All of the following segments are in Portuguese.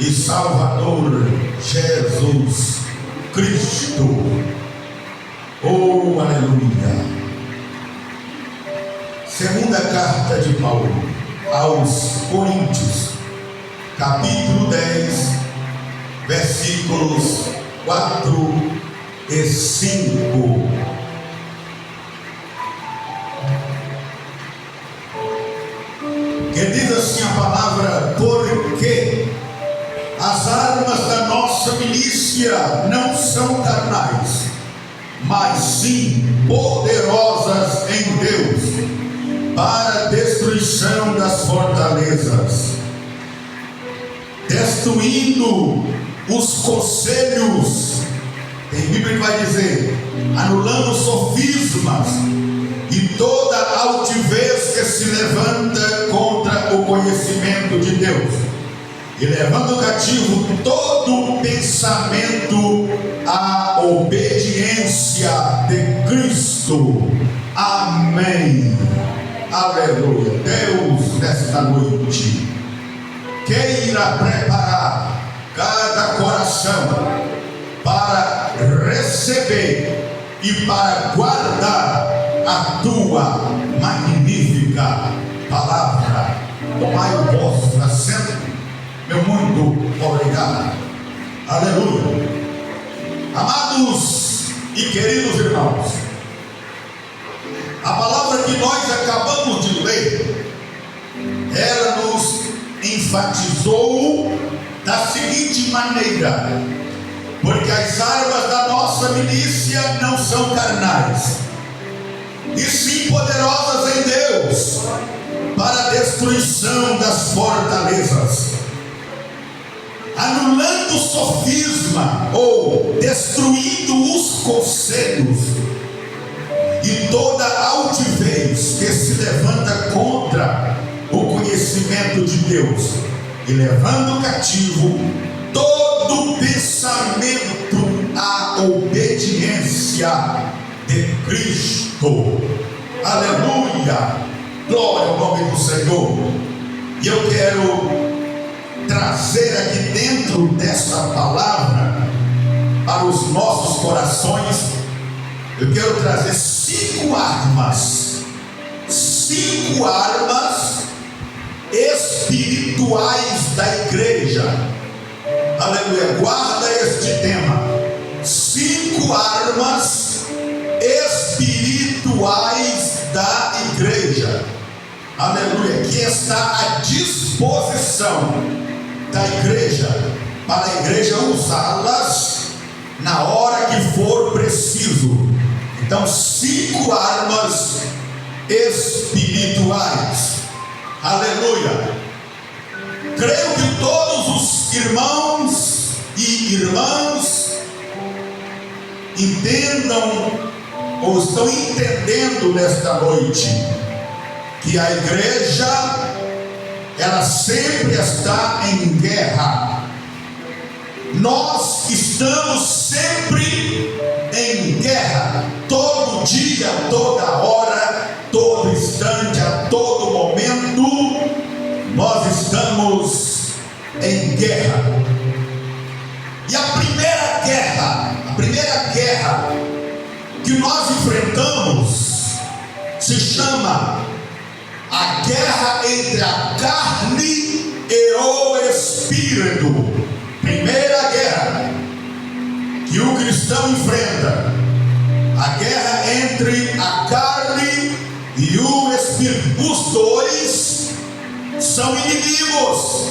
e Salvador Jesus Cristo. Oh, aleluia! Segunda carta de Paulo aos Coríntios, capítulo 10, versículos 4 e 5. Que diz assim a palavra: porque as armas da nossa milícia não são carnais, mas sim poderosas em Deus, para a destruição das fortalezas, destruindo os conselhos. Tem Bíblia que vai dizer: anulando sofismas e toda altivez que se levanta contra o conhecimento de Deus, e levando cativo todo pensamento à obediência de Cristo. Amém. Aleluia. Deus, nesta noite, queira preparar cada coração para receber e para guardar a tua magnífica palavra. Tomai o vosso assento. Meu muito obrigado. Aleluia. Amados e queridos irmãos, a palavra que nós acabamos de ler, ela nos enfatizou da seguinte maneira: porque as armas da nossa milícia não são carnais, e sim poderosas em Deus, para a destruição das fortalezas, anulando o sofisma, ou destruindo os conselhos e toda altivez que se levanta contra o conhecimento de Deus, e levando cativo todo pensamento à obediência de Cristo. Aleluia, glória ao nome do Senhor. E eu quero trazer aqui dentro dessa palavra, para os nossos corações, eu quero trazer 5 armas espirituais da igreja. Aleluia, guarda este tema: 5 armas espirituais da igreja. Aleluia, que está à disposição da igreja, para a igreja usá-las na hora que for preciso. Então, 5 armas espirituais. Aleluia. Creio que todos os irmãos e irmãs entendam, ou estão entendendo nesta noite, que a igreja, ela sempre está em guerra. Nós estamos sempre em guerra, todo dia, toda hora, todo instante, a todo momento, nós estamos em guerra. E a primeira guerra que nós enfrentamos se chama a guerra entre a carne e o espírito. Primeira guerra que o cristão enfrenta, a guerra entre a carne e o espírito. Os dois são inimigos.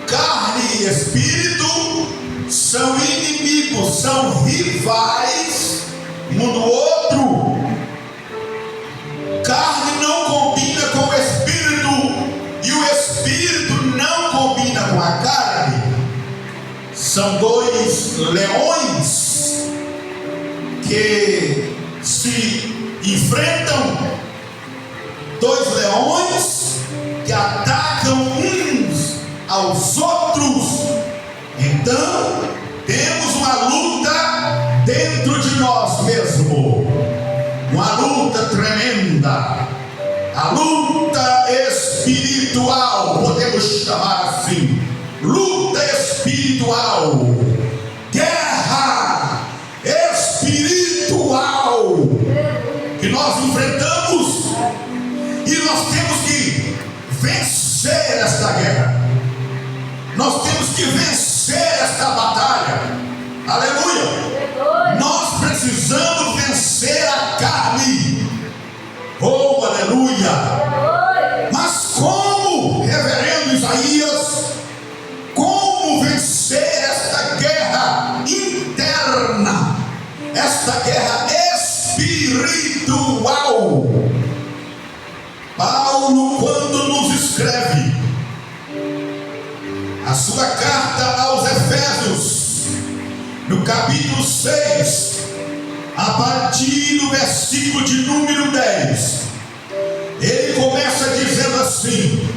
Carne e espírito são inimigos, são rivais um do outro. Carne não combina com o espírito, e o espírito não combina com a carne. São dois leões que se enfrentam, dois leões que atacam uns aos outros. Então temos uma luta dentro de nós mesmos, uma luta tremenda, a luta espiritual, podemos chamar assim, luta espiritual. Guerra espiritual que nós enfrentamos, e nós temos que vencer esta guerra. Nós temos que vencer esta batalha. Aleluia. Nós precisamos vencer a carne. Oh, aleluia. Mas como, reverendo Isaías, como vencer esta guerra interna, esta guerra espiritual? Paulo, quando nos escreve a sua carta aos Efésios, no capítulo 6, a partir do versículo de número 10, ele começa dizendo assim: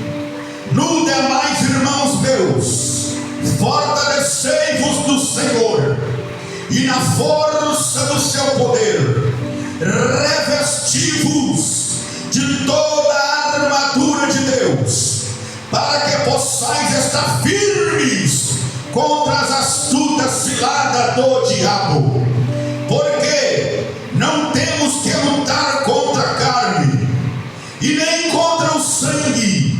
no demais, irmãos meus, fortalecei-vos do Senhor e na força do seu poder, revesti-vos de toda a armadura de Deus, para que possais estar firmes contra as astutas ciladas do diabo. Porque não temos que lutar contra a carne e nem contra o sangue,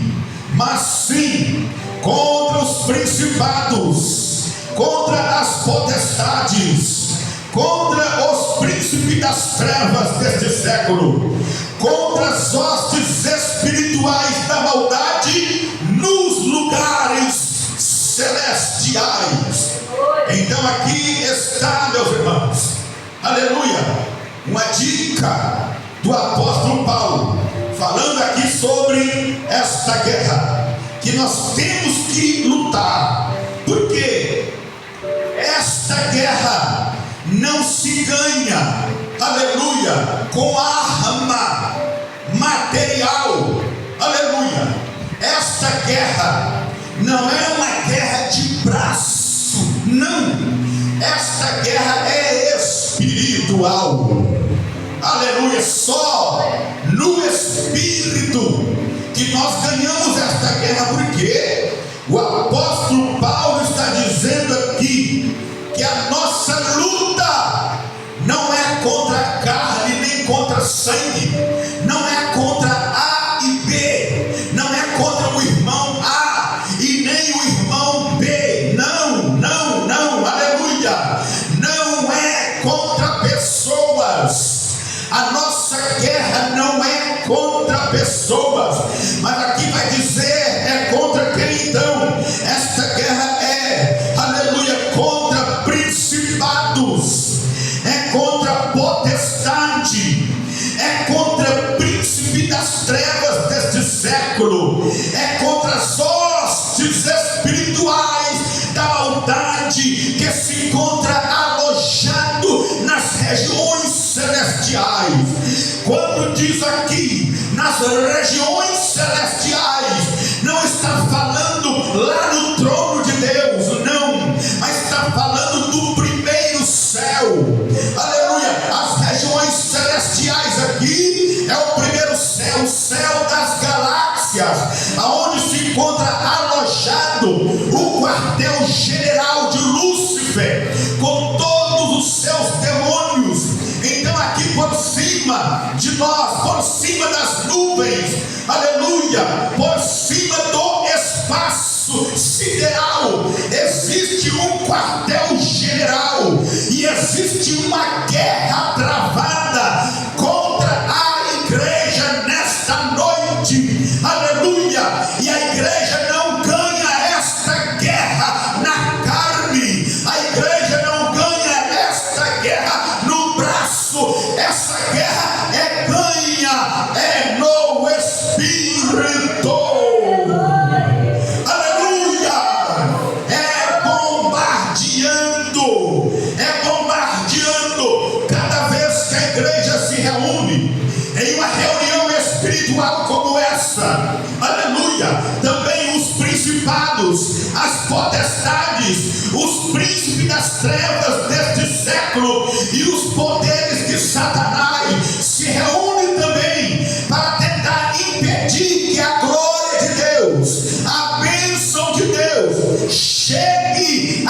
mas sim contra os principados, contra as potestades, contra os príncipes das trevas deste século, contra as hostes espirituais da maldade nos lugares celestiais. Então aqui está, meus irmãos, aleluia, uma dica do apóstolo Paulo, falando aqui sobre esta guerra que nós temos que lutar, porque esta guerra não se ganha, aleluia, com arma material, aleluia. Esta guerra não é uma guerra de braço, não. Esta guerra é espiritual, aleluia. Só no espírito que nós ganhamos esta guerra, porque o apóstolo Paulo está dizendo aqui que a nossa luta não é contra a carne nem contra sangue, não é contra A e B, não é contra o irmão A e nem o irmão B, não, aleluia, não é contra pessoas. A nossa guerra não é contra pessoas, mas aqui vai dizer é contra quem então? Esta guerra é, aleluia, contra principados, é contra potestade, é contra príncipe das trevas deste século, é contra as hostes espirituais da maldade que se encontra alojado nas regiões celestiais. Quando diz aqui nas regiões celestiais, não está falando lá no trono de Deus, não, mas está falando do primeiro céu, aleluia. As regiões celestiais aqui é o primeiro céu, o céu das galáxias, aonde se encontra alojado o quartel-general de Lúcifer, com todos os seus demônios. Então aqui por cima de nós, por cima das nuvens, aleluia, por cima do espaço sideral, existe um quartel-general e existe uma guerra travada contra a igreja nesta noite, aleluia. E a igreja não ganha esta guerra na carne, a igreja não ganha esta guerra no braço, essa guerra é ganha, é no espírito, aleluia. É bombardeando cada vez que a igreja se reúne em uma reunião espiritual como essa, aleluia. Também os principados, as potestades, os príncipes das trevas deste século e os poderes de Satanás se reúnem também para tentar impedir que a glória de Deus, a bênção de Deus chegue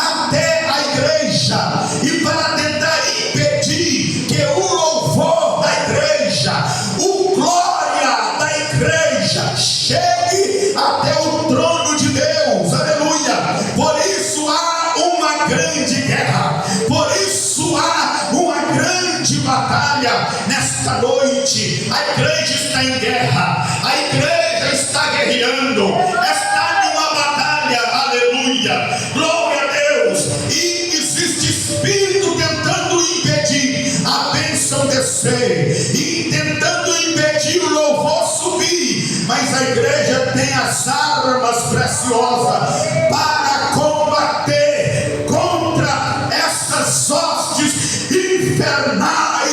A igreja está em guerra, a igreja está guerreando, está numa batalha, aleluia, glória a Deus. E existe espírito tentando impedir a bênção descer e tentando impedir o louvor subir, mas a igreja tem as armas preciosas para combater contra essas hostes infernais,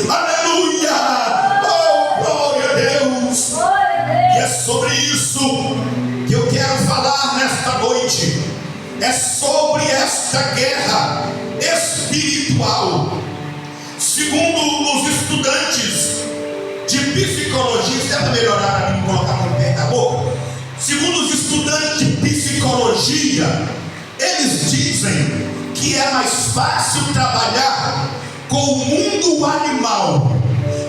aleluia, oh glória a Deus. E é sobre isso que eu quero falar nesta noite, é sobre esta guerra espiritual. Segundo os estudantes de psicologia, você deve melhorar para mim colocar muito perto da boca. Segundo os estudantes de psicologia, eles dizem que é mais fácil trabalhar com o mundo animal,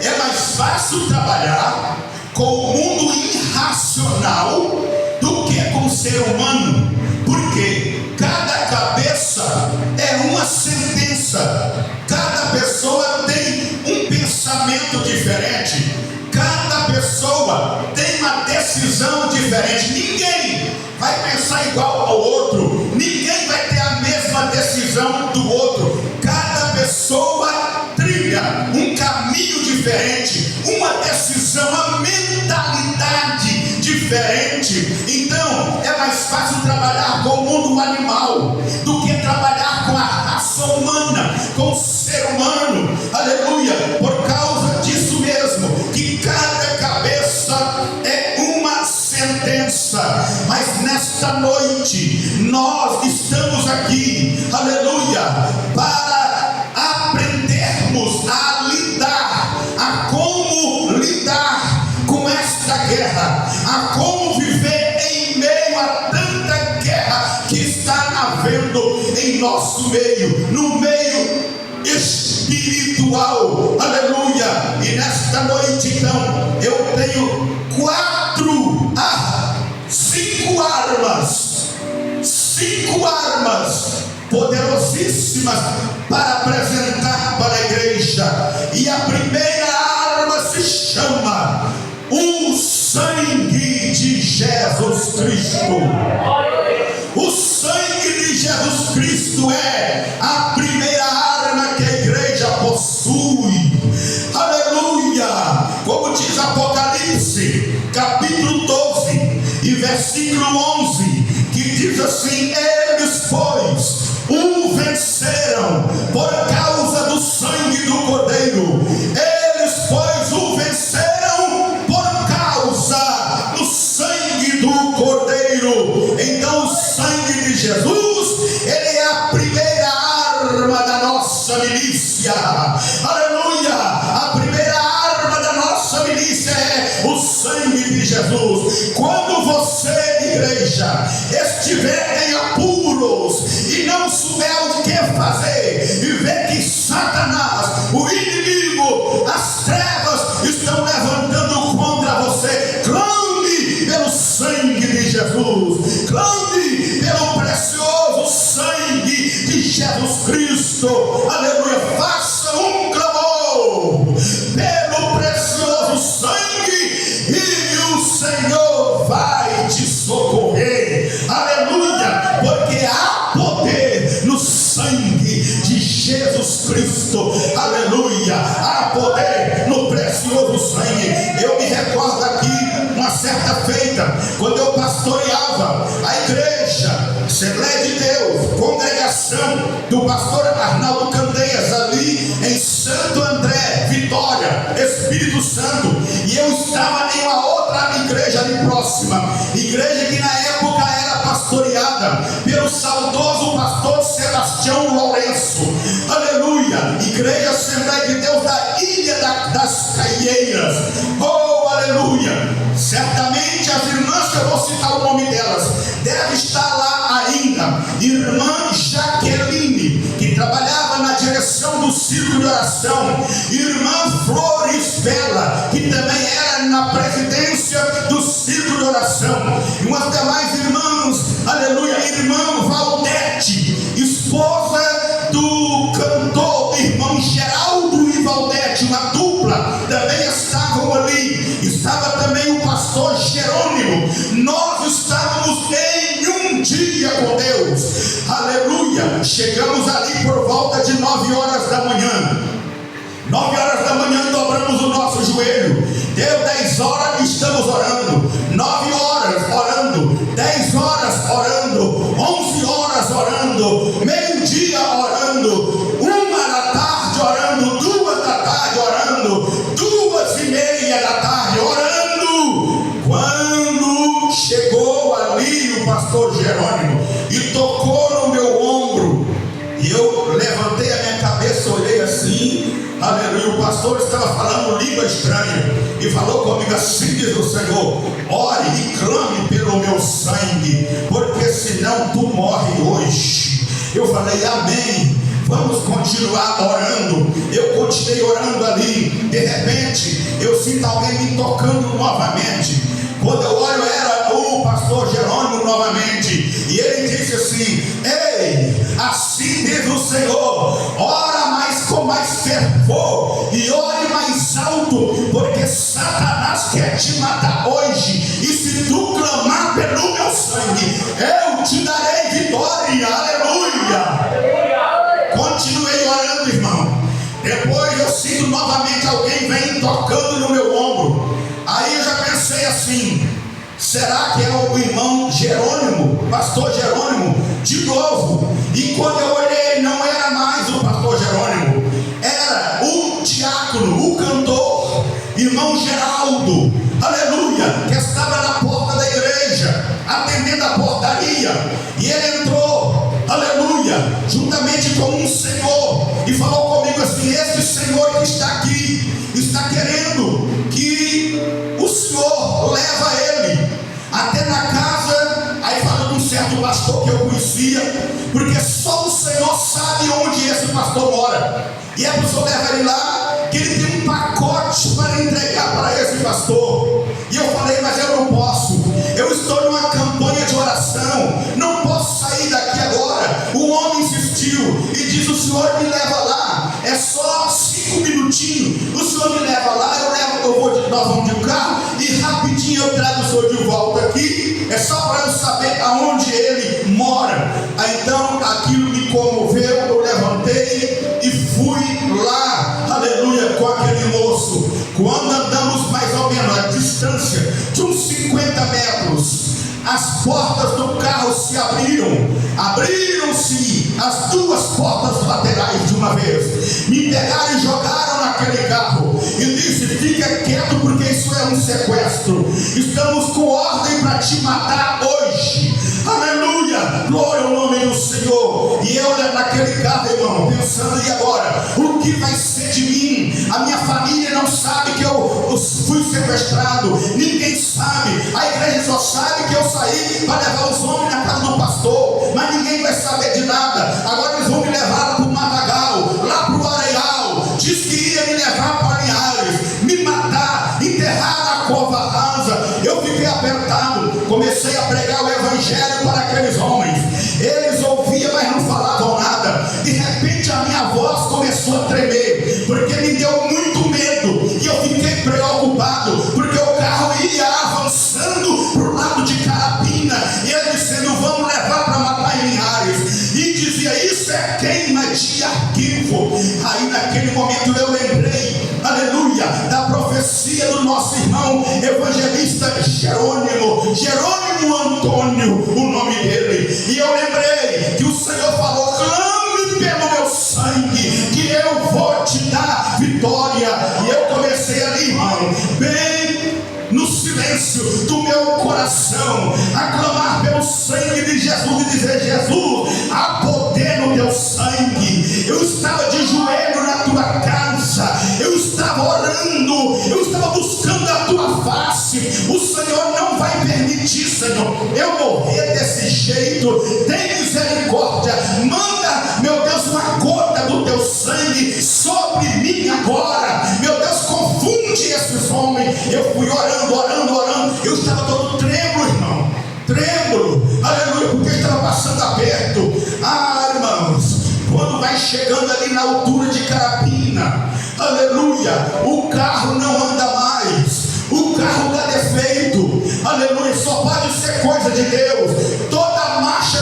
é mais fácil trabalhar com o mundo irracional do que com o ser humano, porque cada cabeça é uma sentença, cada pessoa tem um pensamento diferente, cada pessoa tem uma decisão diferente. Ninguém vai pensar igual ao outro, ninguém vai ter a mesma decisão do outro. Cada pessoa trilha um caminho diferente, uma decisão, uma mentalidade diferente. Então é mais fácil trabalhar com o mundo animal do que trabalhar com a raça humana, com o ser humano, aleluia. Por causa disso mesmo, que cada cabeça é uma sentença. Mas nesta noite nós estamos aqui, aleluia, para aprendermos a lidar, a como lidar com esta guerra, a como viver em meio a tanta guerra que está havendo em nosso meio, no meio espiritual, aleluia. E nesta noite então eu tenho 5 armas poderosíssimas para apresentar para a igreja. E a primeira arma se chama o sangue de Jesus Cristo. O sangue de Jesus Cristo é a primeira arma que a igreja possui, aleluia. Como diz Apocalipse capítulo 12 e versículo 11, que diz assim: eles pois o venceram por causa do sangue do Cordeiro. Eles pois o venceram por causa do sangue do Cordeiro. Então o sangue de Jesus, ele é a primeira arma da nossa milícia, aleluia. A primeira arma da nossa milícia é o sangue de Jesus. Quando você, igreja, estiver em apuros e não souber o que fazer, e ver que Satanás, o inimigo, as trevas estão levantando contra você, clame pelo sangue de Jesus, clame pelo precioso sangue de Jesus Cristo, aleluia. Faça um clamor pelo precioso sangue e o Senhor vai te socorrer, aleluia, porque há poder no sangue de Jesus Cristo, aleluia. Há poder no precioso sangue. Eu me recordo aqui uma certa feita, quando eu pastoreava a igreja Assembleia de Deus, congregação do pastor Arnaldo Candeias, ali em Santo André, Vitória, Espírito Santo. E eu estava em uma outra igreja ali próxima, igreja que na época era pastoreada pelo saudoso pastor Sebastião Lourenço, aleluia. Igreja Assembleia de Deus da Ilha das Caieiras, oh aleluia. Certamente as irmãs, que eu vou citar o nome delas, deve estar lá ainda. Irmã Jaqueline, que trabalhava na direção do círculo de oração. Irmã Flores Bela, que também era na presidência do círculo de oração. E umas demais irmãs, aleluia. Irmã Valdete, esposa do cantor irmão Geraldo e Valdete, uma dupla, também estavam dia com Deus. Aleluia. Chegamos ali por volta de 9 horas da manhã. 9 horas da manhã dobramos o nosso joelho. Deu 10 horas, estamos orando. 9 horas orando. 10 horas orando. 11 horas orando. Meio-dia orando. 1 da tarde orando. 2 da tarde orando. 2:30 da tarde orando. Quando chegou ali o pastor Jerônimo e tocou no meu ombro, e eu levantei a minha cabeça, olhei assim. Aleluia, o pastor estava falando língua estranha e falou comigo assim: diz o Senhor, ore e clame pelo meu sangue, porque senão tu morre hoje. Eu falei amém, vamos continuar orando. Eu continuei orando ali. De repente eu sinto alguém me tocando novamente. Quando eu olho, era o pastor Jerônimo novamente, e ele disse assim: ei, assim diz o Senhor, ora mais com mais fervor e ore mais alto, porque Satanás quer te matar hoje, e se tu clamar pelo meu sangue, eu te darei vitória. Aleluia. Continuei orando, irmão. Depois eu sinto novamente alguém vem tocando no meu ombro. Aí eu já pensei assim: será que é o irmão Jerônimo, pastor Jerônimo, de novo? E quando eu olhei, não era mais o pastor Jerônimo, era o diácono, o cantor, irmão Geraldo, aleluia, que estava na porta da igreja, atendendo a portaria. E ele entrou, aleluia, juntamente com um senhor, e falou comigo assim: esse senhor que está aqui, está querendo que o senhor leva ele até na casa. Aí falou de um certo pastor que eu conhecia, porque só o Senhor sabe onde esse pastor mora, e é para o senhor levar ele lá, que ele tem um pacote para entregar para esse pastor. E eu falei: mas eu não posso, eu estou numa campanha de oração, não posso sair daqui agora. O homem insistiu e disse: o senhor me leva lá, é só 5 minutinhos, o senhor me leva lá, nós vamos de carro e rapidinho eu trago o senhor de volta aqui, é só para eu saber aonde ele mora. Aí então aquilo me comoveu, eu levantei e fui lá, aleluia, com aquele moço. Quando andamos mais ou menos a distância de uns 50 metros, as portas do carro se abriram-se as 2 portas laterais de uma vez, me pegaram e jogaram naquele carro e disse: fica quieto, porque isso é um sequestro, estamos com ordem para te matar hoje. Aleluia, glória ao nome do Senhor. E eu naquele carro, irmão, pensando: e agora? O que vai ser de mim? A minha família não sabe que eu fui sequestrado, ninguém sabe, a igreja só sabe que eu saí para levar os homens na casa do pastor, mas ninguém vai saber de nada. Agora eles vão me levar lá para o Matagal, lá para o Areal, diz que ia me levar para Linhares, me matar, enterrar na cova rasa. Eu fiquei apertado, comecei a pregar o evangelho para aqueles homens. Eles ouviam, mas não falavam nada. De repente a minha voz começou a tremer, porque me deu muito medo, e eu fiquei preocupado, porque o carro ia avançando para o lado de Carapina, e ele dizendo: vamos levar para matar em Linhares, e dizia: isso é queima de arquivo. Aí naquele momento eu lembrei, aleluia, da profecia do nosso irmão evangelista Jerônimo Antônio, o nome dele. E eu lembrei que o Senhor falou: clame pelo meu sangue, que eu vou te dar vitória. E eu comecei ali, irmão, bem no silêncio do meu coração, a clamar pelo sangue de Jesus e dizer: Jesus, há poder no teu sangue. Eu estava de joelho na tua casa, eu estava orando, eu estava buscando a tua face. O Senhor não vai permitir, Senhor, eu morrer desse jeito. Tem misericórdia, manda, meu Deus, uma gota do teu sangue sobre mim agora. Meu Deus, confunde esses homens. Eu fui orando, eu estava todo trêmulo, irmão, aleluia, porque estava passando aperto. Irmãos, quando vai chegando ali na altura de Carapina, aleluia, o carro não anda mais, o carro dá defeito, aleluia, só pode ser coisa de Deus. Toda marcha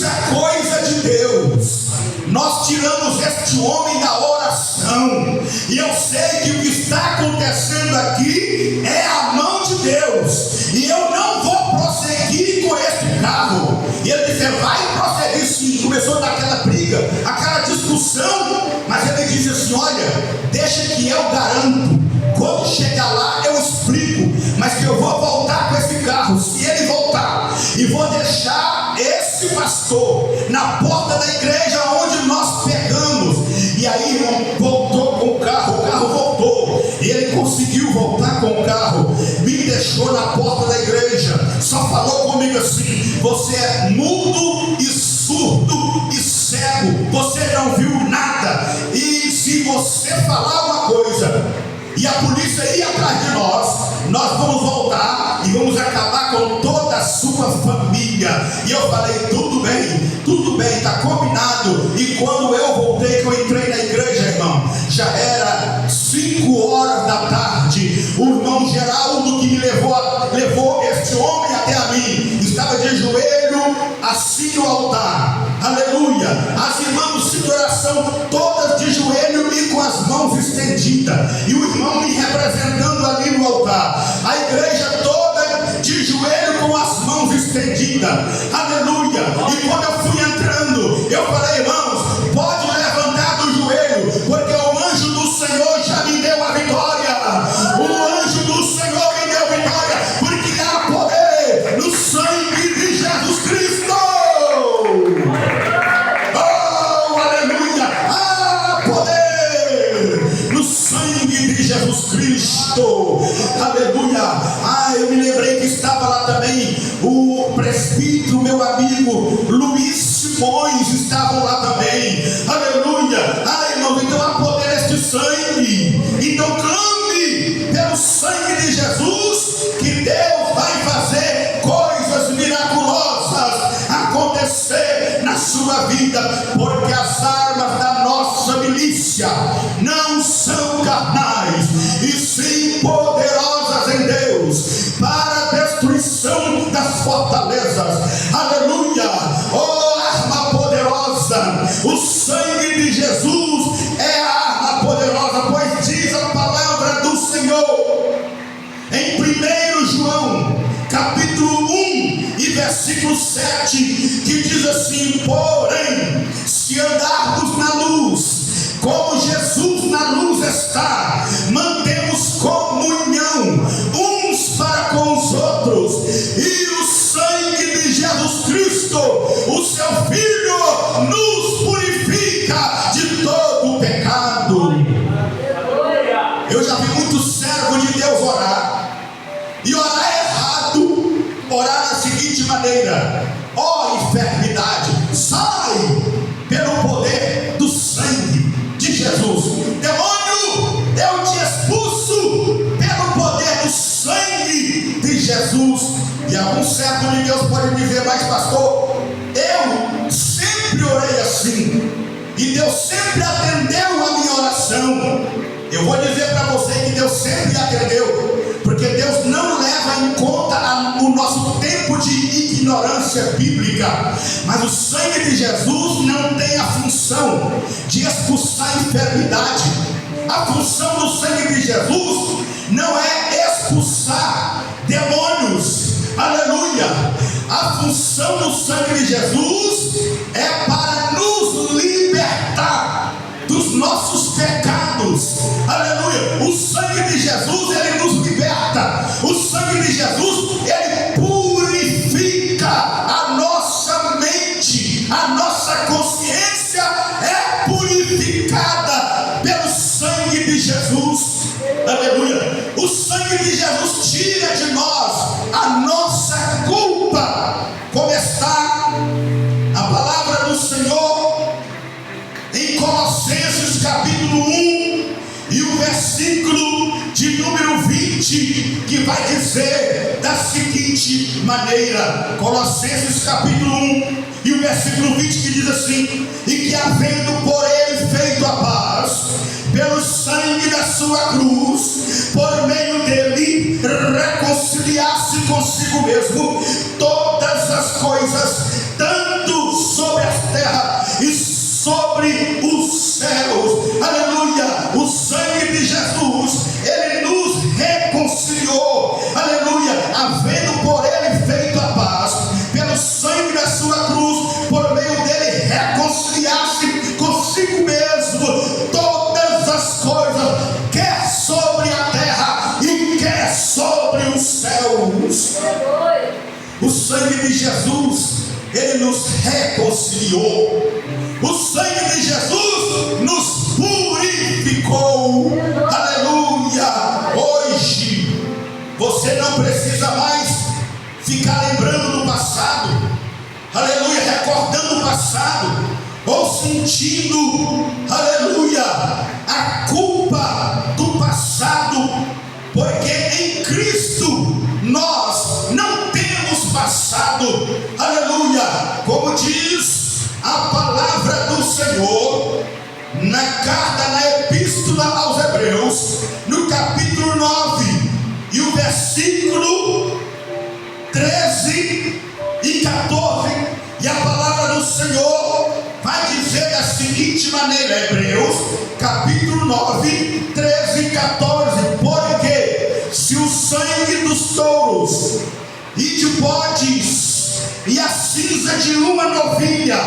Isso é coisa de Deus. Nós tiramos este homem da oração, e eu sei que o que está acontecendo aqui é a mão de Deus, e eu não vou prosseguir com este carro. E ele disse: vai prosseguir sim. Começou a dar aquela briga, aquela discussão, mas ele disse assim: olha, deixa que eu garanto, quando chegar lá eu explico, mas que eu vou voltar com esse carro, se ele voltar, e vou deixar esse pastor na porta da igreja onde nós pegamos. E aí, irmão, voltou com o carro voltou, e ele conseguiu voltar com o carro, me deixou na porta da igreja, só falou comigo assim: você é mudo e surdo e cego, você não viu nada, e se você falar uma coisa e a polícia ir atrás de nós vamos voltar e vamos acabar com toda a sua família. E eu falei: tudo bem, está combinado. E quando eu voltei, que eu entrei na igreja, irmão, já era 5 horas da tarde. O irmão Geraldo, que me levou este homem até a mim, estava de joelho assim no altar, aleluia. As irmãs do ciclo de oração todas de joelho e com as mãos estendidas, e o irmão me representando ali no altar, a igreja toda de joelho com as mãos estendidas, aleluia. E quando eu fui entrando, eu falei: irmãos, pode levantar do joelho, porque o anjo do Senhor já me deu a vitória. O anjo do Senhor me deu a vitória, porque há poder no sangue de Jesus Cristo. Oh, aleluia! Há poder no sangue de Jesus Cristo, aleluia. Eu me lembrei que estava lá também o presbítero, meu amigo Luiz Simões, estavam lá também, aleluia. Irmão, então há poder neste sangue. Então clame pelo sangue de Jesus, que Deus vai fazer coisas miraculosas acontecer na sua vida, porque as armas da nossa milícia não são carnais, e sim poderosas em Deus para a destruição das fortalezas, aleluia. Oh, arma poderosa, o sangue de Jesus é a arma poderosa, pois diz a palavra do Senhor em 1 João capítulo 1 e versículo 7, que diz assim: porém, se andarmos na luz, como Jesus na luz está, mantemos comunhão uns para com os outros, e o sangue de Jesus Cristo, o seu Filho, nos purifica de todo o pecado. Eu já vi muito servo de Deus orar, e orar errado, orar da seguinte maneira: ó enfermidade, sai pelo poder do sangue de Jesus. Demônio, eu te expulso pelo poder do sangue de Jesus. E algum servo de Deus pode dizer: mas pastor, eu sempre orei assim, e Deus sempre atendeu a minha oração. Eu vou dizer para você que Deus sempre atendeu, porque Deus não leva em conta o nosso tempo de ignorância bíblica. Mas o sangue de Jesus não tem a função de expulsar a enfermidade. A função do sangue de Jesus não é expulsar demônios, aleluia. A função do sangue de Jesus é para nos libertar dos nossos pecados, aleluia. O sangue de Jesus, ele nos liberta. O sangue de Jesus, ele purifica a nossa mente, a nossa consciência é purificada pelo sangue de Jesus, aleluia. O sangue de Jesus tira de nós a nossa culpa, como está a palavra do Senhor em Colossenses capítulo 1 e o versículo de número 20, que vai dizer da seguinte maneira: Colossenses capítulo 1 e o versículo 20, que diz assim: e que havendo por ele feito a paz pelo sangue da sua cruz, por meio dele reconciliar-se consigo mesmo todas as coisas, tanto Jesus, ele nos reconciliou. O sangue de Jesus nos purificou. Aleluia! Hoje você não precisa mais ficar lembrando do passado, aleluia, recordando o passado, ou sentindo, aleluia, a culpa do passado, porque em Cristo nós não temos passado, aleluia, como diz a palavra do Senhor na carta, na epístola aos Hebreus, no capítulo 9 e o versículo 13 e 14, e a palavra do Senhor vai dizer da seguinte maneira, Hebreus capítulo 9, 13 e 14: porque se o sangue dos touros e de bodes e a cinza de uma novilha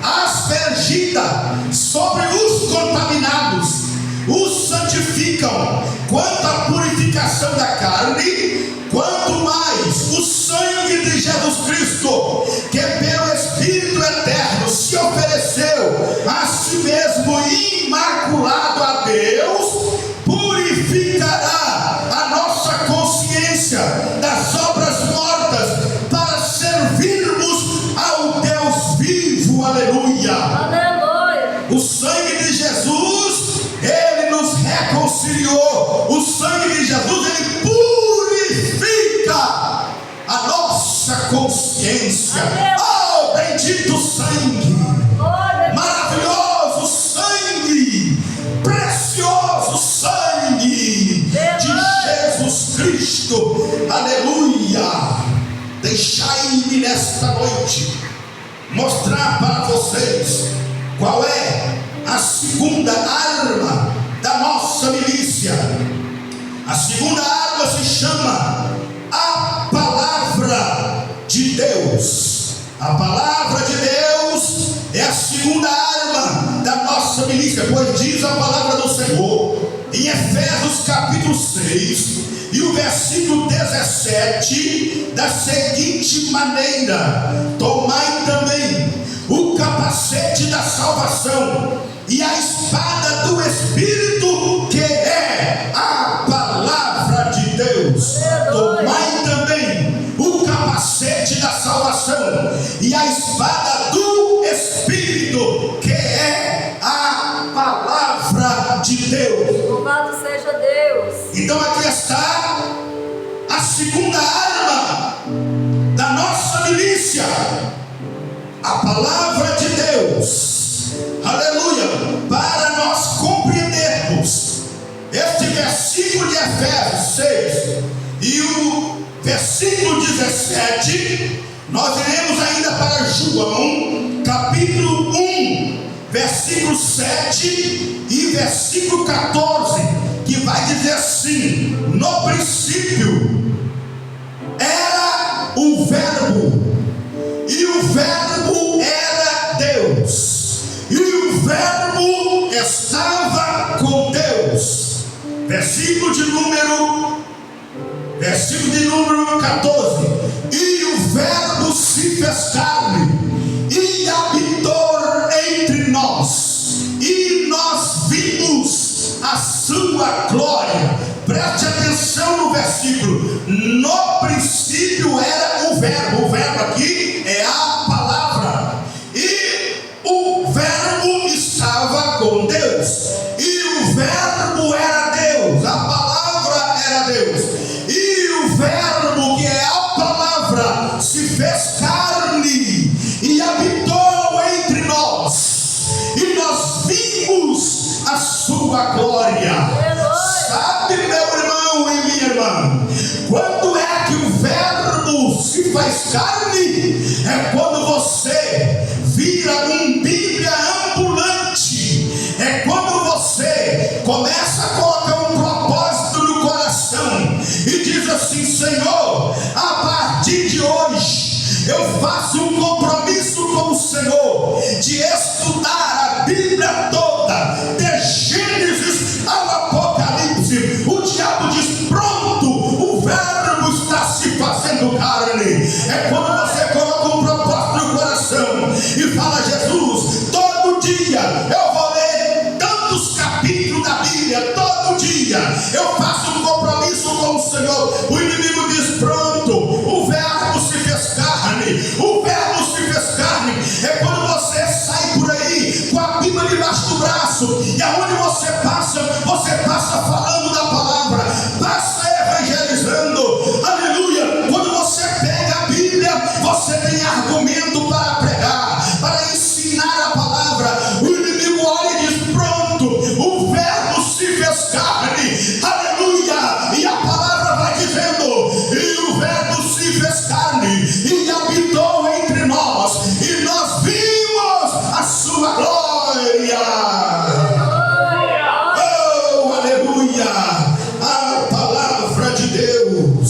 aspergida sobre os contaminados os santificam quanto à purificação da carne, quanto mais o sangue de Jesus Cristo, que pelo Espírito eterno se ofereceu a si mesmo imaculado a Deus, purificará a nossa consciência das obras mortas para servirmos ao Deus vivo. Aleluia! Aleluia! O sangue de Jesus, ele nos reconciliou. O sangue de Jesus, ele purifica a nossa consciência. Oh, bendito sangue, maravilhoso sangue, precioso sangue de Jesus Cristo. Aleluia! Deixai-me nesta noite mostrar para vocês qual é a segunda arma da nossa milícia. A segunda arma se chama a palavra de Deus. A palavra de Deus é a segunda arma da nossa milícia, pois diz a palavra do Senhor em Efésios capítulo 6 e o versículo 17 da seguinte maneira: tomai também o capacete da salvação e a espada do Espírito, que é a palavra de Deus. Tomai também o capacete da salvação e a espada do Espírito, que é a palavra de Deus. Louvado seja Deus. Então aqui está a segunda arma da nossa milícia, a palavra de Deus. Aleluia! Para nós compreendermos este versículo de Efésios 6 e o versículo 17, nós iremos ainda para João capítulo 1, versículo 7 e versículo 14, que vai dizer assim: no princípio era o Verbo, e o Verbo era Deus, e o Verbo estava com Deus. Versículo de número 14: e o Verbo se fez carne e habitou entre nós, e nós vimos a sua glória. Preste atenção no versículo: no princípio era o Verbo. O Verbo aqui é a palavra, e o Verbo estava com Deus, e o Verbo era Deus, a palavra era Deus, e o Verbo, que é a palavra, se fez carne e habitou entre nós, e nós vimos a sua glória. Sabe, meu irmão e minha irmã, quando é que o Verbo se faz carne? É quando você vira um Bíblia ambulante. É quando você começa a colocar um propósito no coração e diz assim: Senhor, a partir de hoje eu faço um compromisso com o Senhor de estudar a Bíblia toda, de Gênesis ao Apocalipse. O diabo diz: pronto, o Verbo está se fazendo carne. É quando você coloca todo dia eu faço um compromisso com o Senhor. O inimigo diz: pronto, o verbo se fez carne. O verbo se fez carne é quando você sai por aí com a Bíblia debaixo do braço, e aonde você passa falando da palavra, passa evangelizando, aleluia. Quando você pega a Bíblia, você tem argumento para pregar, para ensinar a palavra. O inimigo olha e diz: pronto, o verbo se fez carne, aleluia. E a palavra vai dizendo: e o verbo se fez carne e habitou entre nós, e nós vimos a sua glória. Oh, aleluia. A palavra de Deus,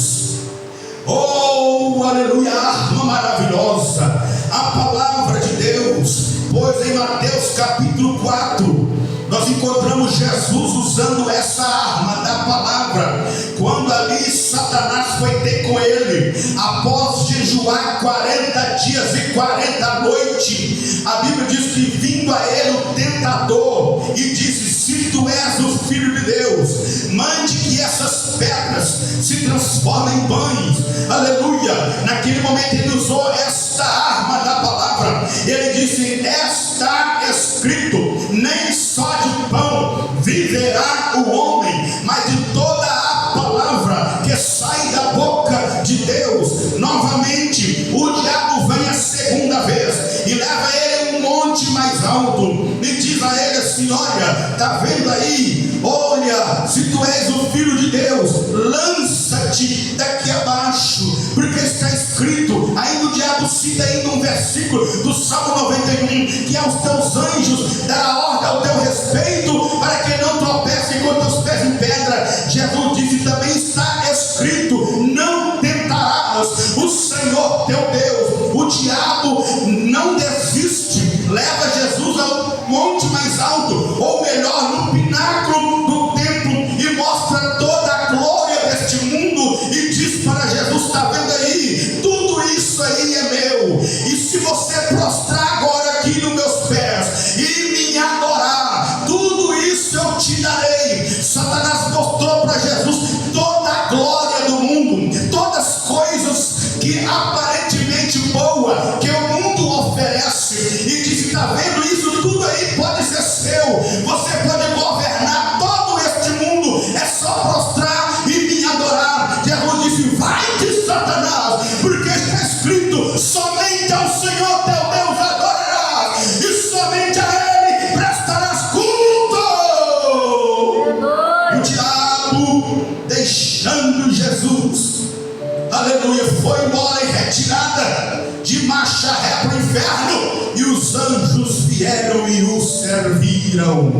oh, aleluia, arma maravilhosa, a palavra de Deus. Pois em Mateus capítulo 4 nós encontramos Jesus usando essa arma da palavra, quando ali Satanás foi ter com ele, após jejuar 40 dias e 40 noites. A Bíblia diz que vindo a ele o tentador e disse: se tu és o Filho de Deus, mande que essas pedras se transformem em pães. Aleluia. Naquele momento ele usou esta arma da palavra. Ele disse: está escrito, nem só de pão viverá o homem, mas de toda a palavra que sai da boca de Deus. Novamente o diabo vem a segunda vez e leva ele a um monte mais alto e diz a ele assim: olha, está vendo aí? Olha, se tu és o Filho de Deus, lança-te daqui abaixo, porque está escrito. Ainda o diabo cita ainda um versículo do Salmo 91, que aos teus anjos dará ordem ao teu respeito, para que não tropece com teus pés em pedra. Jesus disse: também está escrito: não tentarás o Senhor teu Deus. O diabo não desiste, leva Jesus ao monte mais alto, ou melhor, no pináculo do templo, e mostra toda a glória deste mundo, e diz para Jesus: está vendo aí? Tudo isso aí é meu, e se você prostrar agora aqui nos meus pés e me adorar, tudo isso eu te darei. Satanás mostrou para Jesus toda a glória do mundo, todas as coisas que aparentemente boa que o mundo oferece, e disse: está vendo isso? Tudo aí pode ser seu, você pode governar todo este mundo, é só prostrar e me adorar. Jesus disse: vai-te, Satanás, porque está escrito: somente ao Senhor teu Deus adorarás, e somente a Ele prestarás culto. O diabo, deixando Jesus, aleluia, foi embora em retirada, de marcha ré para o inferno, e os anjos vieram e o serviram.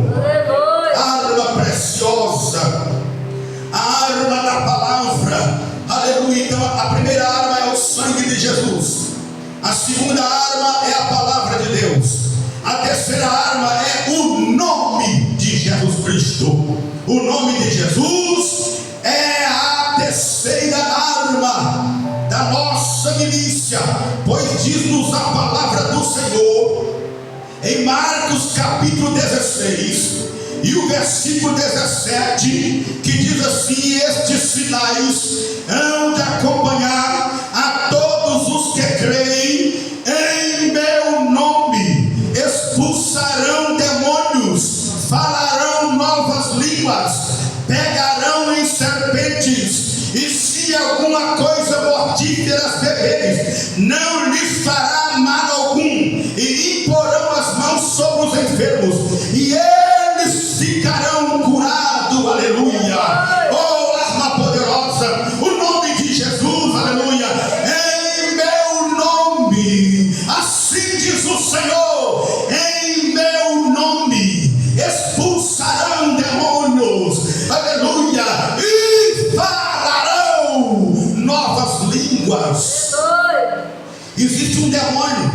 Arma preciosa, a arma da palavra, aleluia. Então a primeira arma é o sangue de Jesus, a segunda arma é a palavra de Deus, a terceira arma é o nome de Jesus Cristo. O nome de Jesus é a terceira arma da nossa milícia, pois diz-nos a palavra do Senhor em Marcos capítulo 16 e o versículo 17, que diz assim: estes sinais hão de acompanhar a todos os que creem em meu nome, expulsarão demônios, falarão novas línguas, pegarão em serpentes, e se alguma coisa mortífera beberes, não lhes fará mal algum, e imporão as mãos sobre os enfermos, e eles ficarão curados. Aleluia. Oh, arma poderosa, o nome de Jesus, aleluia. Em meu nome, assim diz o Senhor, em meu nome expulsarão demônios, aleluia, e falarão novas línguas. Existe um demônio,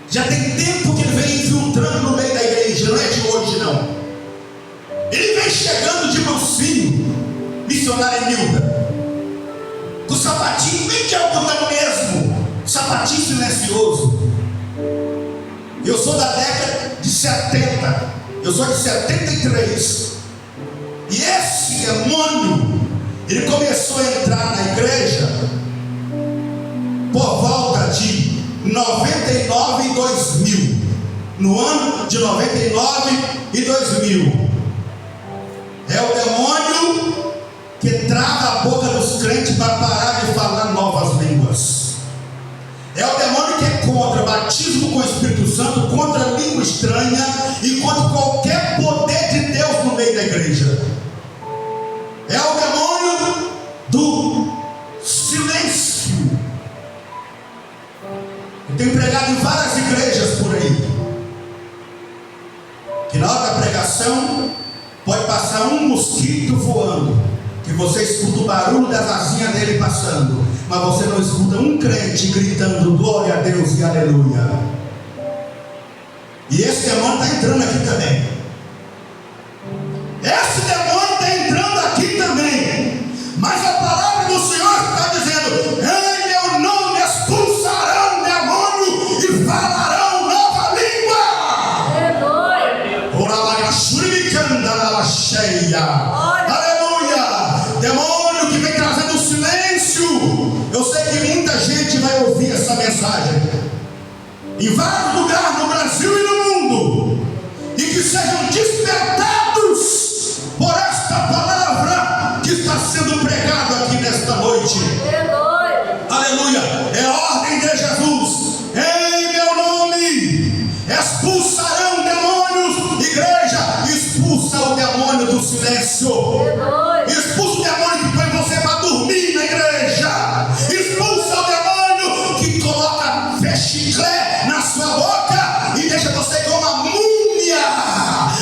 já tem tempo que ele vem infiltrando no meio da igreja, não é de hoje não. Ele vem chegando de mansinho, missionária Nilda, com o sapatinho bem de algodão mesmo, sapatinho silencioso. Eu sou da década de 70, eu sou de 73. esse demônio, ele começou a entrar na igreja por volta de 99 e 2000. No ano de 99 e 2000. É o demônio que trava a boca dos crentes para parar de falar novas línguas. É o demônio que é contra batismo com o Espírito Santo, contra a língua estranha e contra qualquer poder de Deus no meio da igreja. É o demônio do silêncio. Eu tenho pregado em várias igrejas por aí, que na hora da pregação pode passar um mosquito voando, que você escuta o barulho das asinhas dele passando, mas você não escuta um crente gritando glória a Deus e aleluia. E esse demônio está entrando aqui também. Esse demônio está entrando aqui também. Mas a palavra do Senhor está dizendo: em meu nome expulsarão demônio e falarão nova língua. Aleluia. Demônio que vem trazendo silêncio. Eu sei que muita gente vai ouvir essa mensagem em vários lugares no Brasil e no mundo, e que sejam despertados por esta palavra que está sendo pregada aqui nesta noite. Aleluia. É a ordem de Jesus: em meu nome expulsarão demônios. Igreja, expulsa o demônio do silêncio. Expulsa o demônio que põe você para dormir na igreja. Expulsa o demônio que coloca chiclete na sua boca e deixa você como uma múmia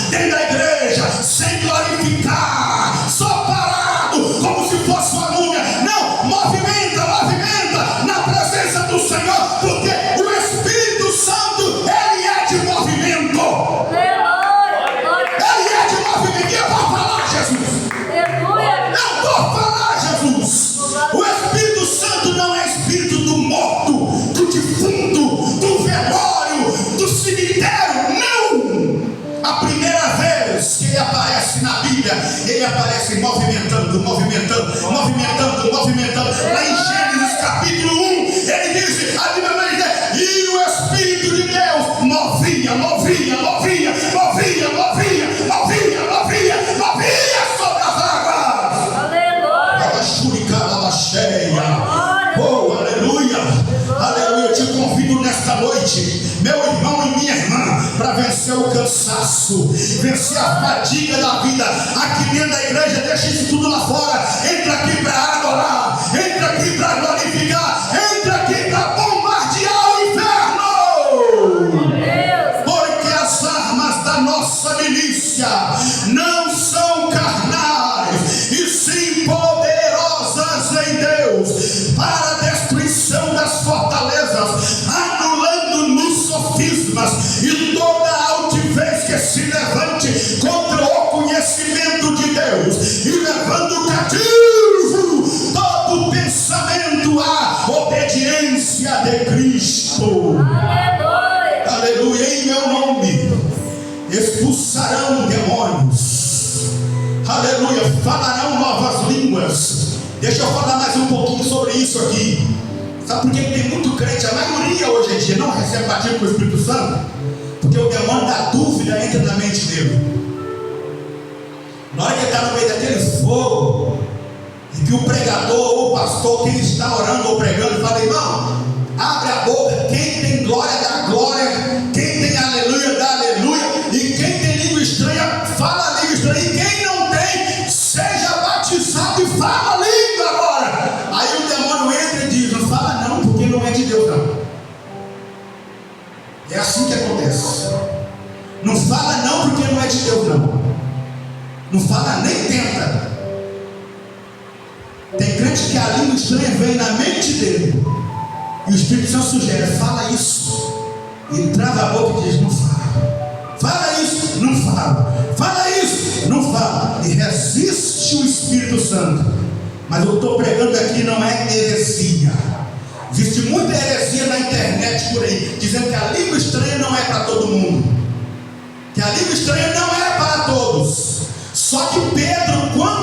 dentro da igreja, sem glorificar, só parado, como se fosse uma múmia. Não, movimenta na presença do Senhor, porque o Espírito Santo, ele é de movimento. Ele é de movimento. Eu vou falar, Jesus. Eu vou falar, Jesus. O Espírito Santo não é espírito do morto, do defunto, do velório, do cemitério. Não! A primeira vez que ele aparece na Bíblia, ele aparece movimentando. Lá em Gênesis capítulo 1, ele diz, a Bíblia vai dizer, e o Espírito de Deus movia sobre as águas. Oh, aleluia. Aleluia. Eu te convido nesta noite, meu irmão e minha irmã, para vencer o cansaço, vencer a fadiga da vida. Aqui dentro da igreja, deixa isso tudo lá fora. Entra aqui para adorar, entra aqui para glorificar, entra aqui para bombardear o inferno. Porque as armas da nossa milícia não são carnais, e sim poderosas em Deus para a destruição das fortalezas, anulando-nos sofismas e toda altivez que se levante contra o conhecimento de Deus, e levando cativo todo pensamento à obediência de Cristo. Aleluia. Em meu nome expulsarão demônios. Aleluia. Falarão novas línguas. Deixa eu falar mais um pouquinho sobre isso aqui. Sabe por que tem muito crente? A maioria hoje em dia não recebe batismo com o Espírito Santo, porque o demônio da dúvida entra na mente dele. Na hora que ele está no meio daquele fogo, e que o pregador ou o pastor, quem está orando ou pregando, fala: irmão, abre a boca. Quem tem glória dá glória, quem tem aleluia dá aleluia, e quem tem língua estranha fala língua estranha, e quem não tem, seja batizado e fala língua agora. Aí o demônio entra e diz: não fala não, porque não é de Deus não. É assim que acontece. Não fala não, porque não é de Deus não. Não fala nem tenta. Tem crente que a língua estranha vem na mente dele, e o Espírito Santo sugere: fala isso. E ele trava a boca e diz: não fala. Fala isso, não fala. Fala isso, não fala. E resiste o Espírito Santo. Mas eu estou pregando aqui não é heresia. Existe muita heresia na internet por aí, dizendo que a língua estranha não é para todo mundo, que a língua estranha não é para todos. Só que Pedro, quando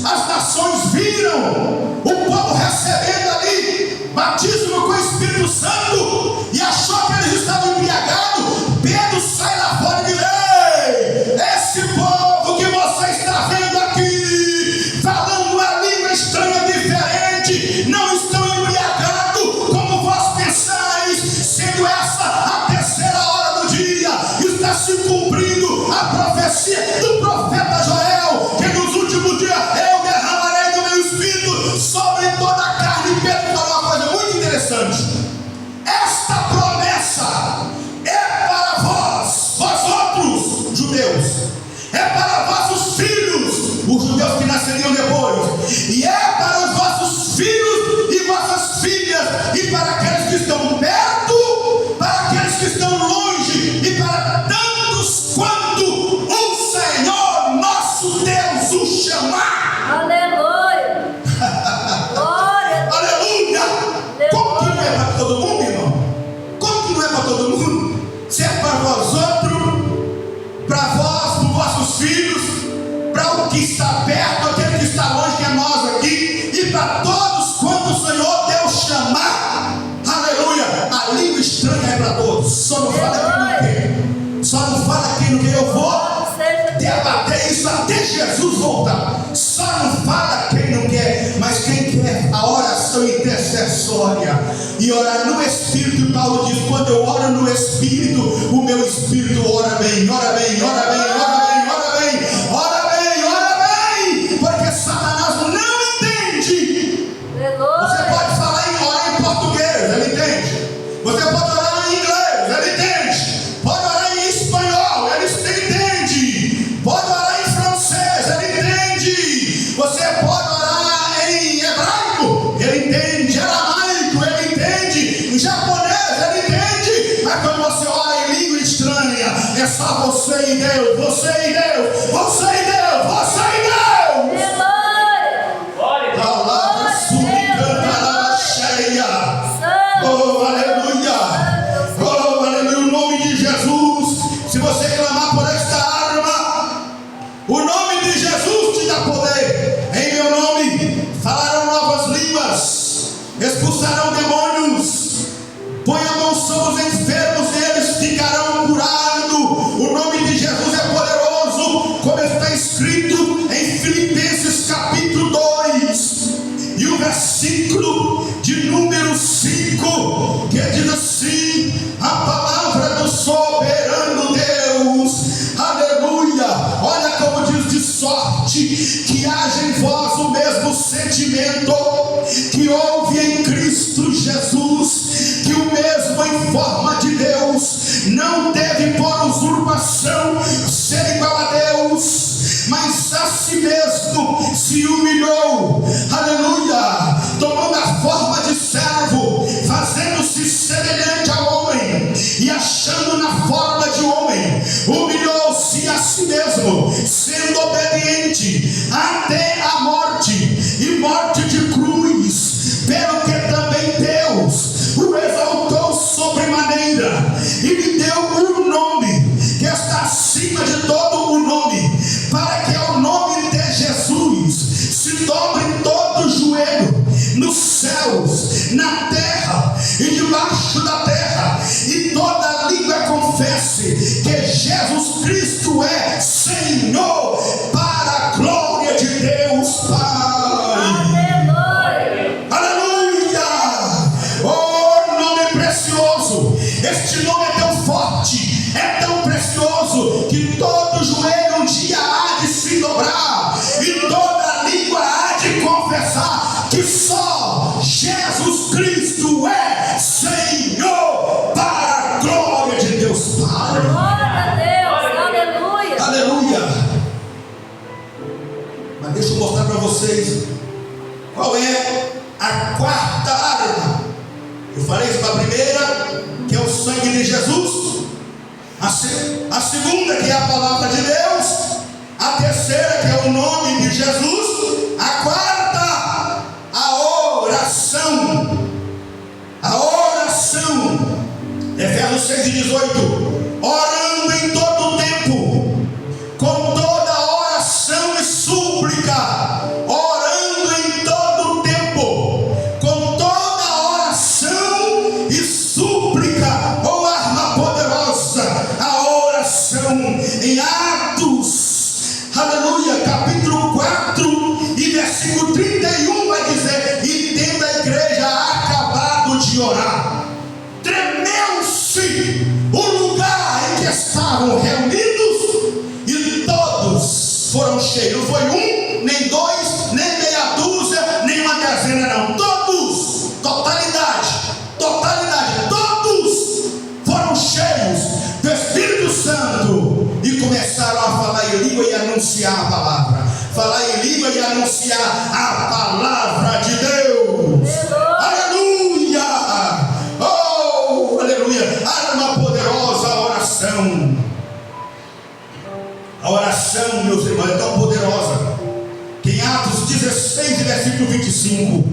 as nações viram o povo recebendo ali batismo com o Espírito Santo e achou que eles estavam embriagados. Pedro sai lá fora e diz: ei, esse povo que você está vendo aqui, falando uma língua estranha diferente, não estão embriagados como vós pensais, sendo essa a terceira hora do dia. Está se cumprindo a profecia do profeta Joel, que nos últimos dias eu derramarei do meu Espírito sobre toda a carne. E Pedro falou uma coisa muito interessante: esta promessa é para vós, vós outros judeus, é para vossos filhos, os judeus que nasceriam depois, e é para os vossos filhos e vossas filhas, e para aqueles que estão perto, para aqueles que estão longe, e para tantos quanto o Senhor nosso Deus o chamar. Aleluia. Glória. Aleluia. Como que não é para todo mundo, irmão? Como que não é para todo mundo? Se é para vós outros, para vós, para os vossos filhos, para o que está perto, aquele que está longe, que é nós aqui, e para todos quanto o Senhor Deus chamar. Aleluia. A língua estranha é para todos. Só não fala quem não quer. Só não fala quem não quer. Eu vou debater isso até Jesus voltar. Só não fala quem não quer, mas quem quer a oração intercessória e orar no Espírito. Paulo diz: quando eu oro no Espírito, o meu Espírito ora bem, ora bem, ora bem, ora bem, ora bem, ora bem, ora bem, porque Satanás não entende. Você pode orar em português, ele entende. Você pode orar em inglês, ele entende. Pode orar em espanhol, ele entende. Pode orar em francês, ele entende. Você pode orar em hebraico, ele entende. Aramaico, ele entende. Em japonês, ele entende. Mas quando você ora em língua estranha, é só você e Deus, você e Deus, você e Deus, você e Deus. Oh, aleluia. Oh, aleluia. O nome de Jesus, se você clamar por esta arma, o nome de Jesus te dá poder. Em meu nome falarão novas línguas, expulsarão demônios, põe a mão sobre os enfermos, eles ficarão curados. O nome de Jesus é poderoso, como está escrito em Filipenses capítulo 2 e o versículo de número 5, que diz assim: a palavra do soberano Deus, aleluia. Olha como diz: de sorte que haja em vós o mesmo sentimento que houve em Cristo Jesus, que o mesmo em forma de Deus não teve por usurpação ser igual a Deus, mas a si mesmo se humilhou, aleluia, tomando a forma de servo, fazendo-se semelhante ao homem, e achando na forma de homem, humilhou-se a si mesmo, sendo obediente até a morte, e morte de cruz, pelo que também Deus o exaltou sobremaneira, e lhe deu um nome que está acima de todo o nome, para que ao nome de Jesus se dobre todo o joelho, nos céus, na terra e debaixo da terra, e toda língua confesse que Jesus Cristo é Senhor, para a glória de Deus Pai. Aleluia! Oh, nome precioso! Este nome é tão forte, é tão precioso, que todo joelho um dia há de se dobrar, e toda língua há de confessar que só Jesus Cristo é Senhor, para a glória de Deus Pai. Glória a Deus. Aleluia. Aleluia. Mas deixa eu mostrar para vocês qual é a quarta arma. Eu falei isso para a primeira, que é o sangue de Jesus. A segunda, que é a palavra de Deus. A terceira, que é o nome de Jesus. A quarta, a oração. A oração. Efésios 6 e 18. Orando em todo o tempo, com toda oração e súplica, Enche o lugar em que estavam reunidos, e todos foram cheios. Não foi um, nem dois, nem meia dúzia, nem uma dezena, não. Todos, totalidade, todos foram cheios do Espírito Santo e começaram a falar em língua e anunciar a palavra. Falar em língua e anunciar a palavra de Deus. Aleluia! Oh, aleluia! Arma poderosa a oração. A oração, meus irmãos, é tão poderosa que em Atos 16, versículo 25,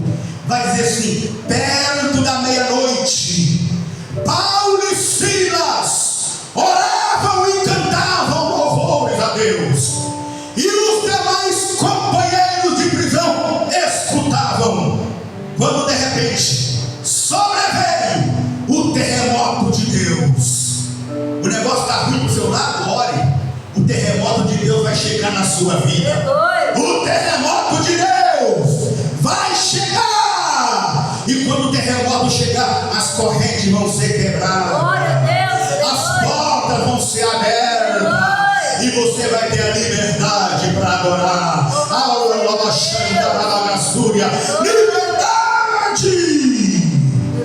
vai dizer assim: perto da meia-noite, Paulo e Silas oravam e cantavam louvores a Deus, e os demais companheiros de prisão escutavam, quando de repente sobreveio o terremoto de Deus. O negócio está ruim para o seu lado, ore. O terremoto de Deus vai chegar na sua vida. O terremoto de Deus vai chegar. E quando o terremoto chegar, as correntes vão ser quebradas. As portas vão ser abertas. E você vai ter a liberdade para adorar. Liberdade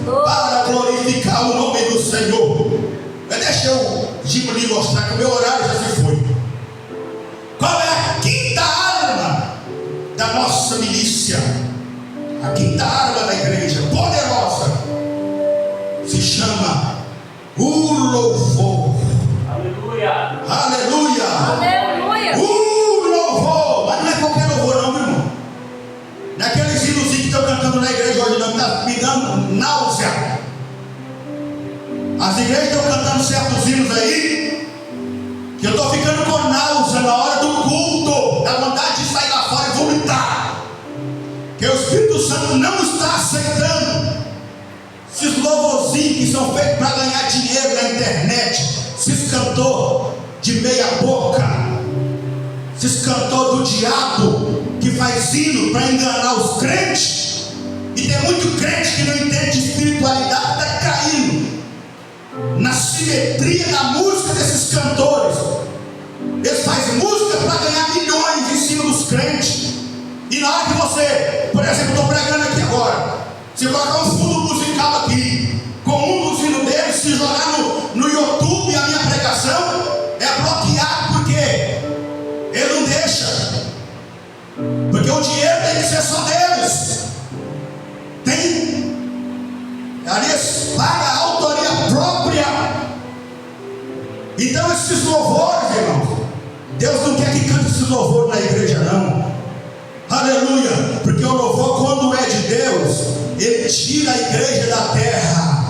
para glorificar o nome do Senhor. Deixa eu lhe mostrar que o meu horário já se foi. Qual é a quinta arma da nossa milícia? A quinta arma da igreja, poderosa, se chama o louvor. Aleluia! Aleluia! Aleluia! O louvor, mas não é qualquer louvor não, meu irmão. Naqueles hinos que estão cantando na igreja hoje, não está me dando náusea. As igrejas estão cantando certos hinos aí, que eu estou ficando com náusea na hora do culto, dá vontade de sair lá fora e vomitar, que o Espírito Santo não está aceitando esses louvorzinhos que são feitos para ganhar dinheiro na internet, esses cantor de meia boca, esses cantor do diabo, que faz hino para enganar os crentes. E tem muito crente que não entende de espiritualidade, está caindo na simetria da música desses cantores. Eles fazem música para ganhar milhões em cima dos crentes. E na hora que você, por exemplo, estou pregando aqui agora, se colocar um fundo musical aqui, com um dos hinos deles, se jogar no YouTube a minha pregação, é bloqueado, porque ele não deixa. Porque o dinheiro tem que ser só deles. Tem. Ali paga a autoria própria. Então esses louvores, irmãos, Deus não quer que cante esses louvores na igreja, não. Aleluia. Porque o louvor, quando é de Deus, ele tira a igreja da terra,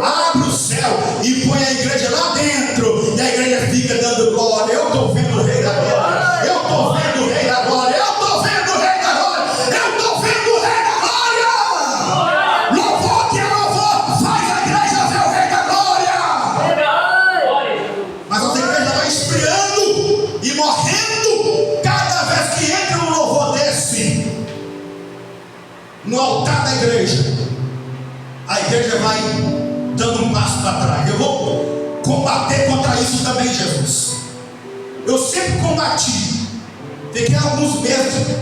abre o céu e põe a igreja lá dentro, e a igreja fica dando glória. Eu estou vendo o Rei da Glória. Eu estou vendo o Rei da Glória. Eu estou vendo o Rei da Glória. Eu estou vendo o Rei da Glória. Louvor que é louvor faz a igreja ver o Rei da Glória. Mas a igreja vai esfriando e morrendo cada vez que entra um louvor desse no altar da igreja. A igreja vai dando um passo para trás. Eu vou combater contra isso também, Jesus. Eu sempre combati. Fiquei alguns meses,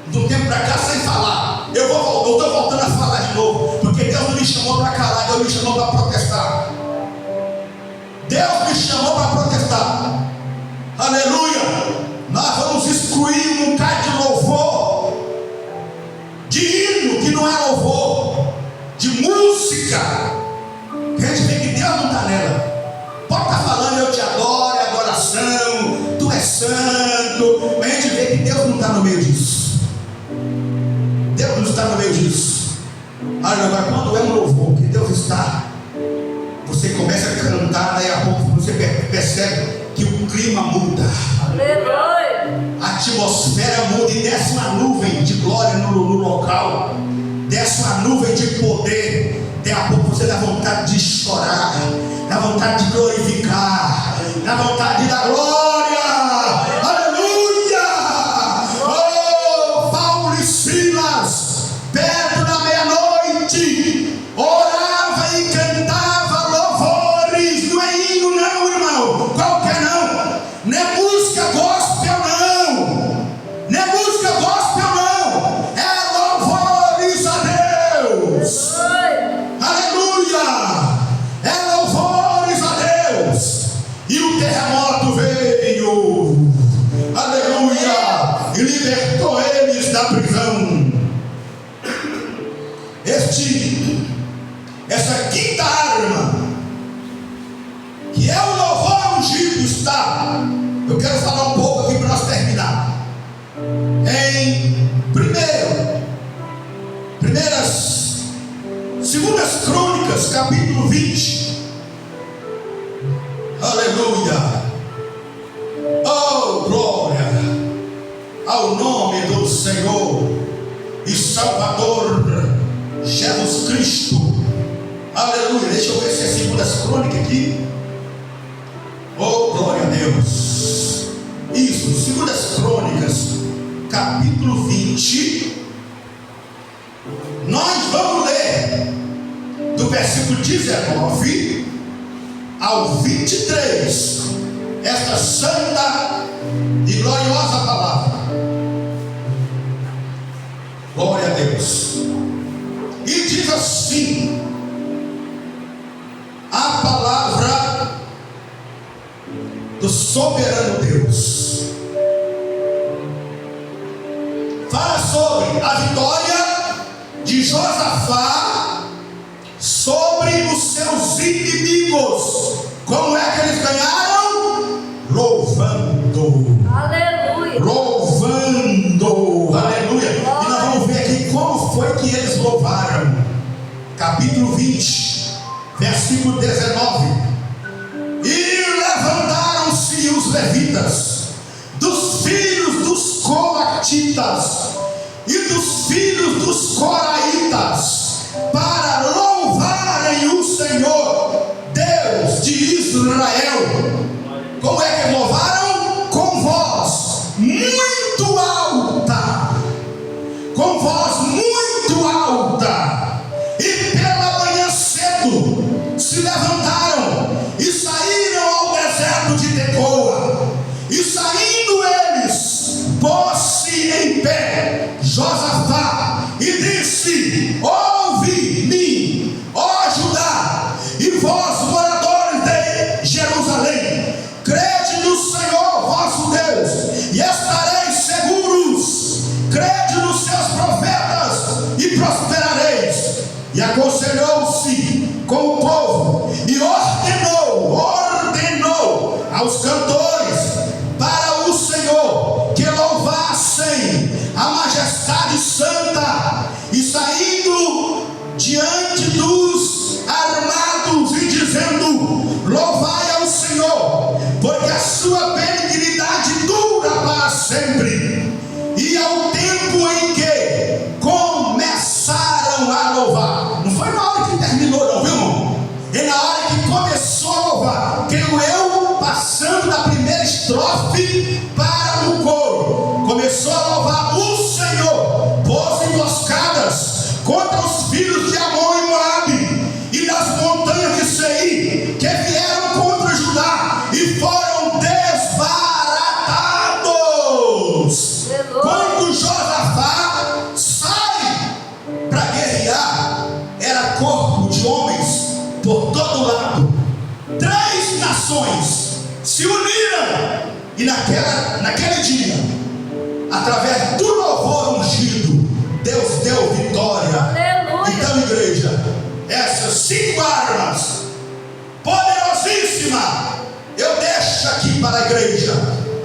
de um tempo para cá, sem falar. Eu estou voltando a falar de novo, porque Deus não me chamou para calar, Deus me chamou para protestar. Deus me chamou para protestar. Aleluia. Nós vamos excluir um bocado de louvor, de hino que não é louvor, de música, que a gente vê que Deus não está nela. Pode estar falando, eu te adoro, é adoração, tu és santo, mas a gente vê que Deus não está no meio disso. Deus não está no meio disso. Agora, quando é um louvor que Deus está, você começa a cantar, daí a pouco você percebe que o clima muda. Aleluia. A atmosfera muda e desce uma nuvem de glória no local. Desce uma nuvem de poder. Daí a pouco você dá vontade de chorar, dá vontade de glorificar, dá vontade de dar glória. Aleluia! Oh, Paulo e Silas, perto da meia-noite, orava e cantava louvores essa quinta arma, que é o louvor ungido, está. Eu quero falar um pouco aqui para nós terminar. Em Segundas Crônicas, capítulo 20. Aleluia. Oh, glória ao nome do Senhor e Salvador Jesus Cristo. Aleluia. Deixa eu ver se é Segundas Crônicas aqui. Oh, glória a Deus. Isso, Segundas Crônicas, capítulo 20. Nós vamos ler do versículo 19 ao 23, esta santa e gloriosa palavra. Glória a Deus. E diz assim a palavra do soberano Deus. Fala sobre a vitória de Josafá sobre os seus inimigos. Como é que eles ganharam? Louvando. Aleluia. Louvando. Aleluia. E nós vamos ver aqui como foi que eles louvaram. Capítulo 20, versículo 19. E levantaram-se os levitas, dos filhos dos coatitas e dos filhos dos coraitas, para louvarem o Senhor, Deus de Israel. Como é que louvaram? Com voz muito alta, com voz muito alta. E pela manhã cedo se levantaram e saíram ao deserto de Tecoa. E saindo eles, pôs-se em pé Josafá e disse: ouve-me, ó Judá, e vós, moradores de Jerusalém, crede no Senhor vosso Deus, e estareis seguros. Crede nos seus profetas, e prosperareis. E aconselhou-se com o povo, e ordenou aos cantores para o Senhor que louvassem a majestade santa, e saindo diante dos armados e dizendo: louvai ao Senhor, porque a sua benignidade dura para sempre. E ao tempo em que começaram a louvar, não foi na hora que terminou não, viu irmão? É na hora que começou a louvar. Creio eu, passando da primeira estrofe para o coro, começou a louvar o Senhor. Pôs emboscadas contra os filhos de Amon e Moabe, e das montanhas de Seir, que vieram contra Judá, e foram desbaratados. Quando Josafá sai para guerrear, era corpo de homens por todo lado. 3 nações se uniram, e naquele dia, através do louvor ungido, Deus deu vitória. Aleluia. Então, igreja, essas 5 armas poderosíssimas eu deixo aqui para a igreja.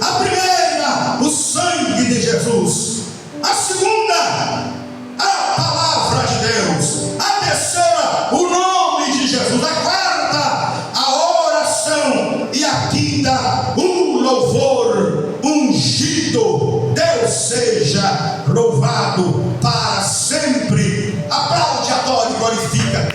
A primeira, o sangue de Jesus. A segunda, a palavra de Deus. A terceira, o nome de Jesus. A quarta, a oração. E a quinta, o louvor ungido. Deus seja louvado para sempre. Aplaude, adore e glorifica